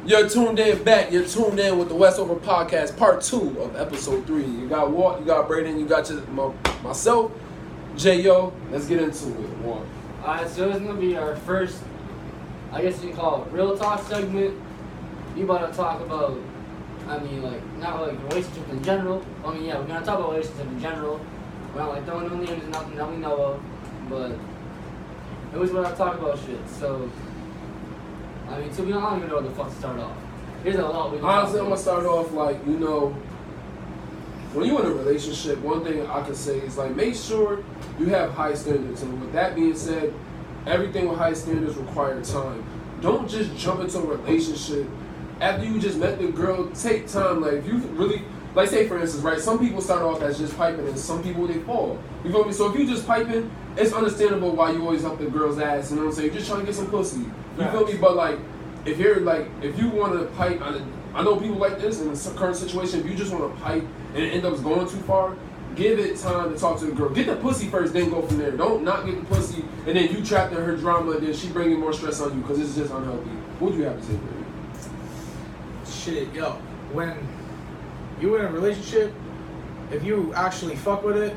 You're tuned in back. You're tuned in with the Westover podcast, part 2 of episode 3. You got Walt, you got Braden, you got myself, J.O. Let's get into it, Walt. Alright, so it's going to be our first, I guess you call it, real talk segment. You about to talk about, not relationships in general. We're going to talk about relationships in general. We're not throwing no names and nothing that we know of, but it was when I talk about shit, so... to be honest, I don't even know where the fuck to start off. There's a lot we can Honestly, I'm going to start off when you're in a relationship, one thing I could say is make sure you have high standards. And with that being said, everything with high standards requires time. Don't just jump into a relationship after you just met the girl. Take time. If you really, say for instance, right? Some people start off as just piping, and some people they fall. You feel me? So if you just piping, it's understandable why you always up the girl's ass. You know what I'm saying? You're just trying to get some pussy. You feel me? But if you want to pipe, I know people like this in the current situation. If you just want to pipe and it ends up going too far, give it time to talk to the girl. Get the pussy first, then go from there. Don't not get the pussy and then you trapped in her drama, and then she bringing more stress on you because it's just unhealthy. What would you have to say, baby? Shit, yo, when you in a relationship, if you actually fuck with it,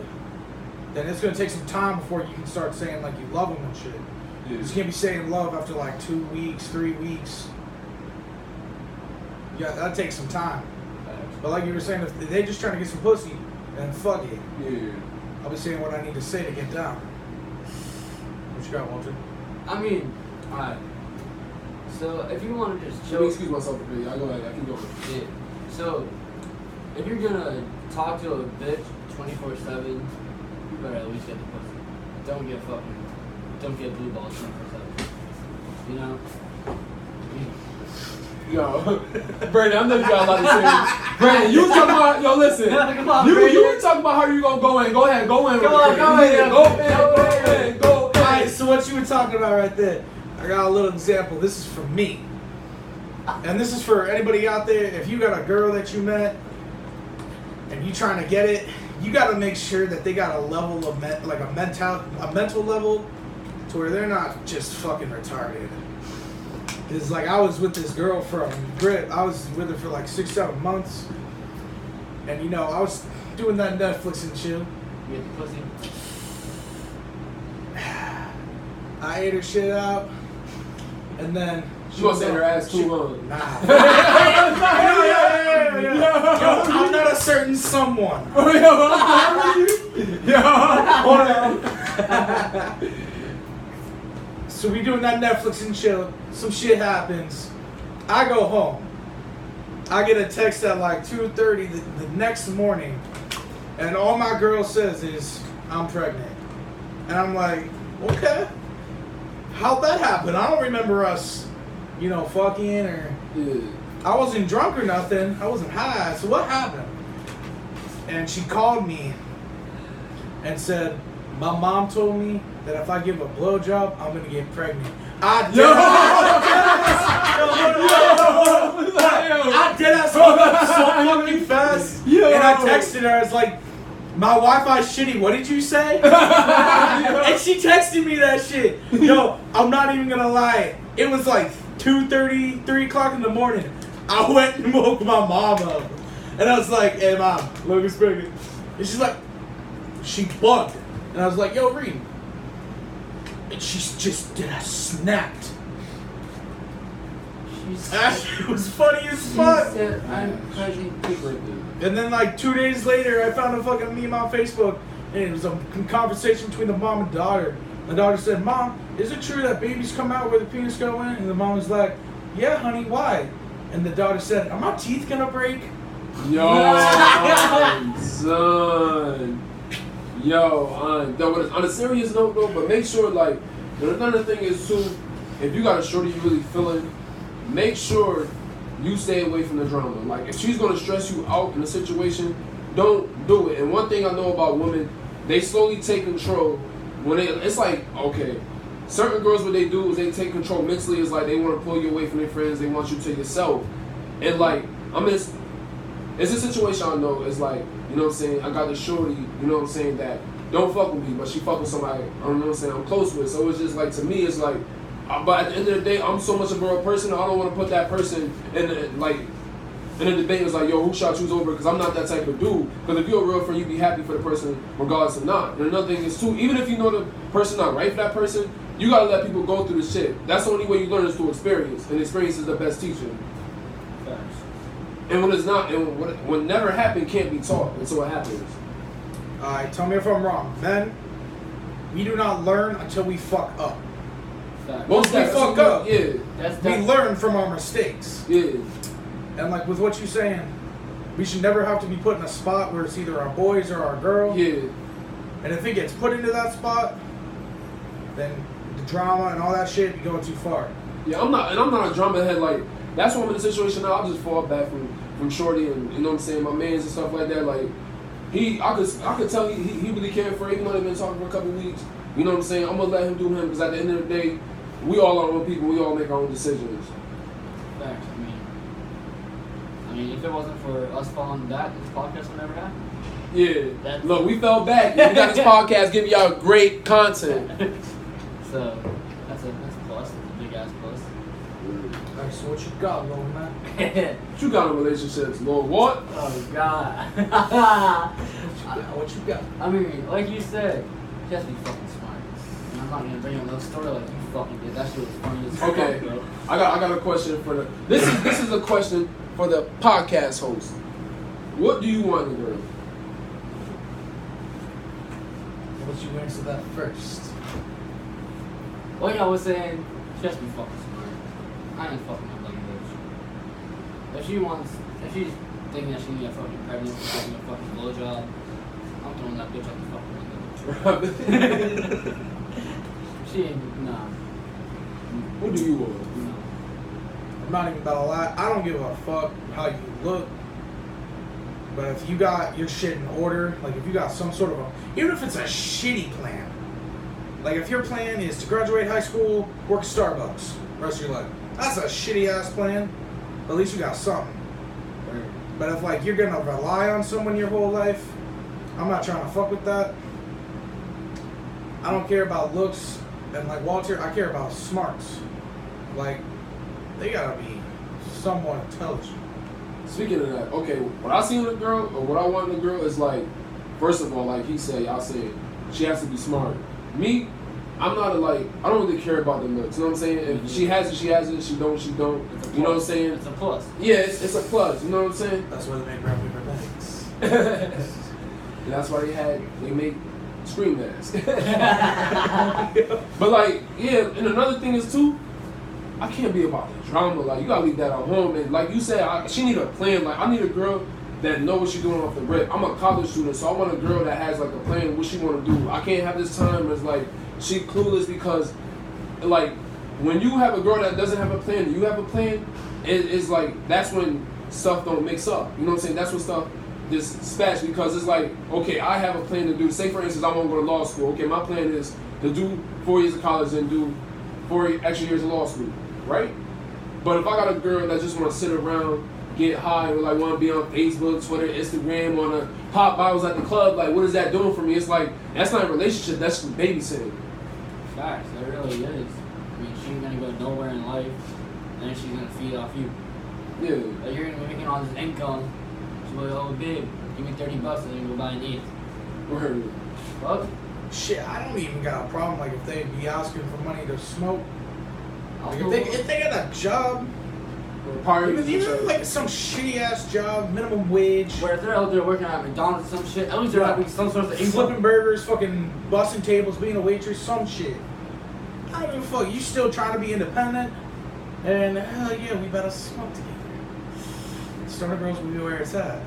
then it's gonna take some time before you can start saying you love them and shit. Yeah. You just can't be saying love after 2 weeks, 3 weeks. Yeah, that takes some time. But like you were saying, if they just trying to get some pussy, then fuck it. Yeah. I'll be saying what I need to say to get down. What you got, Walter? Alright. So if you want to just chill. Let me excuse myself for me. I go ahead. I can go. Yeah. So if you're gonna talk to a bitch 24/7, you better at least get the pussy. Don't get blue balls 24/7. You know? Yo, Brandon, I know you got a lot to say. Brandon, you was talking about, yo, listen. Come on, you Brandon. were talking about how you gonna go in. Go ahead, go in. Come on, go ahead. Alright, so what you were talking about right there, I got a little example. This is for me. And this is for anybody out there. If you got a girl that you met and you trying to get it, you got to make sure that they got a level of a mental level to where they're not just fucking retarded. Because I was with this girl from Brit. I was with her for 6-7 months, and I was doing that Netflix and chill. You get the pussy. I ate her shit out, and then she was saying her ass too long. Nah. Yo, I'm not a certain someone. Hold on. So we doing that Netflix and chill. Some shit happens. I go home. I get a text at 2:30 the next morning, and all my girl says is, "I'm pregnant." And I'm like, okay. How'd that happen? I don't remember us, fucking or... Yeah. I wasn't drunk or nothing. I wasn't high. So what happened? And she called me and said, my mom told me that if I give a blowjob, I'm gonna get pregnant. I did that so fucking fast. Yo. And I texted her. I was like, my Wi-Fi's shitty. What did you say? And she texted me that shit. Yo, I'm not even gonna lie. It was 2:30, 3 o'clock in the morning. I went and woke my mom up. And I was like, hey mom, Logan's pregnant. And she's like, she bugged. And I was like, yo, Reed. And she just did a snapped. It was funny as fuck. She said, I'm pregnant. And then 2 days later, I found a fucking meme on Facebook. And it was a conversation between the mom and daughter. The daughter said, Mom, is it true that babies come out where the penis go in? And the mom was like, yeah, honey, why? And the daughter said, are my teeth gonna break? Yo, son. Yo, on a serious note though, but make sure another thing is too, if you got a shorty you really feeling, make sure you stay away from the drama. If she's gonna stress you out in a situation, don't do it. And one thing I know about women, they slowly take control when it's okay, certain girls what they do is they take control mentally. It's they want to pull you away from their friends, they want you to yourself. And it's a situation I know, it's you know what I'm saying, I got the shorty, you know what I'm saying, that don't fuck with me, but she fuck with somebody, you know what I'm saying, I'm close with. So it's just to me, it's But at the end of the day, I'm so much of a real person. I don't want to put that person in in a debate. It's like, yo, who shot you's over? Because I'm not that type of dude. Because if you're a real friend, you be happy for the person regardless of not. And another thing is too, even if you know the person not right for that person, you gotta let people go through the shit. That's the only way you learn is through experience, and experience is the best teacher. Facts. And when it's not, and what never happened can't be taught until it happens. Alright, tell me if I'm wrong. Men, we do not learn until we fuck up. Facts. Once we fuck up, yeah, we learn from our mistakes. yeah. And like with what you're saying, we should never have to be put in a spot where it's either our boys or our girl. Yeah. And if it gets put into that spot, then the drama and all that shit be going too far. Yeah, I'm not a drama head. Like, that's why I'm in a situation now. I'll just fall back from Shorty and, you know what I'm saying, my mans and stuff like that. Like, I could tell he really cared for it, even though they've been talking for a couple weeks. You know what I'm saying? I'm gonna let him do him, because at the end of the day, we all are our own people. We all make our own decisions. Facts. I mean, if it wasn't for us falling back, this podcast would never happen. Yeah. Look, we fell back. We got this podcast giving y'all great content. So that's a plus. That's a big ass plus. Alright, so what you got, little man? What you got in relationships, Lord? What? Oh God. What you got? I mean, like you said, you have to be fucking smart. And I'm not gonna bring up no story like you fucking did. That shit was funny as fuck, Okay. bro. I got a question for the. This is a question for the podcast host. What do you want in a girl? What you answer that first? Like I was saying, she has to be fucking smart. I ain't fucking up like a bitch. If she's thinking that she can get fucking pregnant for having a fucking blowjob, I'm throwing that bitch out the fucking window. She ain't, nah. What do you want? No. I'm not even about to lie. I don't give a fuck how you look. But if you got your shit in order, like if you got some sort of even if it's a shitty plan, like if your plan is to graduate high school, work at Starbucks, rest of your life, that's a shitty ass plan. But at least you got something. Right. But if like you're gonna rely on someone your whole life, I'm not trying to fuck with that. I don't care about looks, and like Walter, I care about smarts. Like they gotta be somewhat intelligent. Speaking of that, okay, what I see in a girl, or what I want in a girl is like, first of all, like he said, y'all said, she has to be smart. Me, I'm not I don't really care about the looks, you know what I'm saying? If she has it, she has it, she don't, she don't. You know what I'm saying? It's a plus. Yeah, it's a plus, you know what I'm saying? That's why they make brown paper bags. And that's why they make screen masks. But like, yeah, and another thing is too, I can't be about the drama. Like, you gotta leave that at home. And like you said, she need a plan. Like, I need a girl that knows what she's doing off the rip. I'm a college student, so I want a girl that has like a plan, what she want to do. I can't have this time as like she clueless, because like when you have a girl that doesn't have a plan and you have a plan, it's like that's when stuff don't mix up. You know what I'm saying? That's when stuff just spats, because it's like, okay, I have a plan to do. Say for instance, I want to go to law school. Okay, my plan is to do 4 years of college and do 4 extra years of law school. Right? But if I got a girl that just want to sit around, get high, or like want to be on Facebook, Twitter, Instagram, want to pop bottles at the club, like what is that doing for me? It's like, that's not a relationship, that's just babysitting. Facts, that really is. I mean, she ain't gonna go nowhere in life, and then she's gonna feed off you. Yeah. Like, you're gonna be making all this income. She's like, oh, babe, give me $30 and then go buy an eighth. Word. Fuck. Shit, I don't even got a problem. Like if they be asking for money to smoke. Like I'll if they got a job, even like some shitty ass job, minimum wage, where if they're out there working at McDonald's or some shit, at least they're having some sort of income. flipping burgers, fucking busting tables, being a waitress, some shit. I don't give a fuck. You still trying to be independent, and hell yeah, we better smoke together. Stoner girls will be where it's at.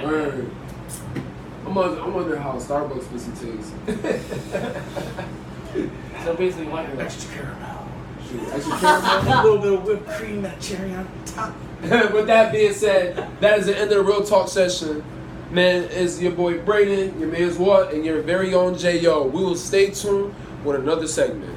Word. I wonder how Starbucks pussy tastes. So basically, what you're Extra caramel. Extra caramel. A little bit of whipped cream, that cherry on top. With that being said, that is the end of the Real Talk session. Man, it's your boy Brayden, your man's What, and your very own J.O. We will stay tuned with another segment.